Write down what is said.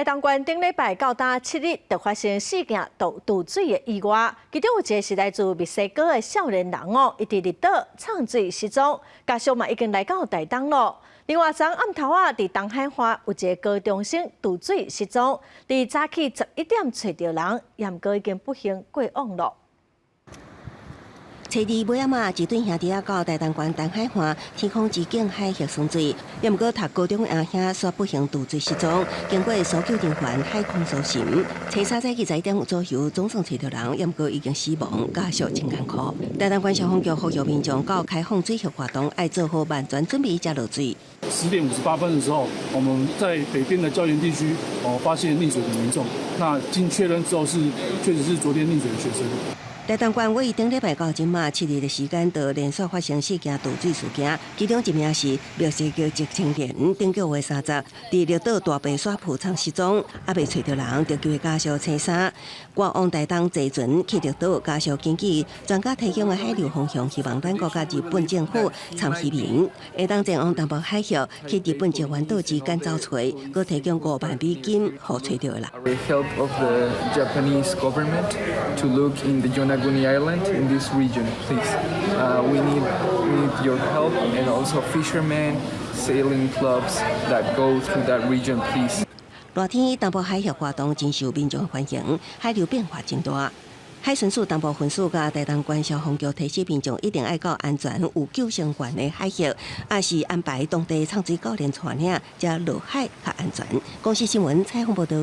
大东县顶礼拜到搭7日，就发生4件渡水的意外，其中有一个是来自墨西哥的少年人哦，伊伫绿岛畅水失踪，家属嘛已经来到大东咯。另外，昨暗头啊，伫东海花有一个高中生渡水失踪，伫早起11点找到人，也毋过已经不幸过往咯。 初二尾仔嘛，一对兄弟仔到大东县东海岸天空之境海域送水，也毋过读高中的阿兄却不幸渡水失踪。经过搜救人员海空搜寻，初三早起11点左右，总算找到人，也毋过已经死亡，家属真艰苦。大东县消防局呼吁民众到开放水域活动，要做好万全准备才落水。10点58分的时候，我们在北边的礁岩地区发现溺水的民众，那经确认之后确实是昨天溺水的学生。 大东县为顶礼拜到今嘛7日的时间，就连续发生4件渡水事件，其中一名是墨西哥籍青年，顶9月30日，伫绿岛大白沙浦场失踪，还未找到人，就叫家属初三赶往大东坐船去绿岛，家属根据专家提供的海流方向，希望咱国家日本政府参与民，会当前往东部海峡去日本石湾岛之间找找，佮提供5万美金，互找到啦。 With help of the Japanese government to look in the Yonaguni Island in this region, please. We need your help and also fishermen, sailing clubs that go to that region, please. 热天东部海峡活动真受民众欢迎，海流变化真大。海巡署东部分署甲大东县消防局提醒民众一定要到安全有救生员的海域，也是安排当地畅水教练带领，才落海较安全。公视新闻采访报道。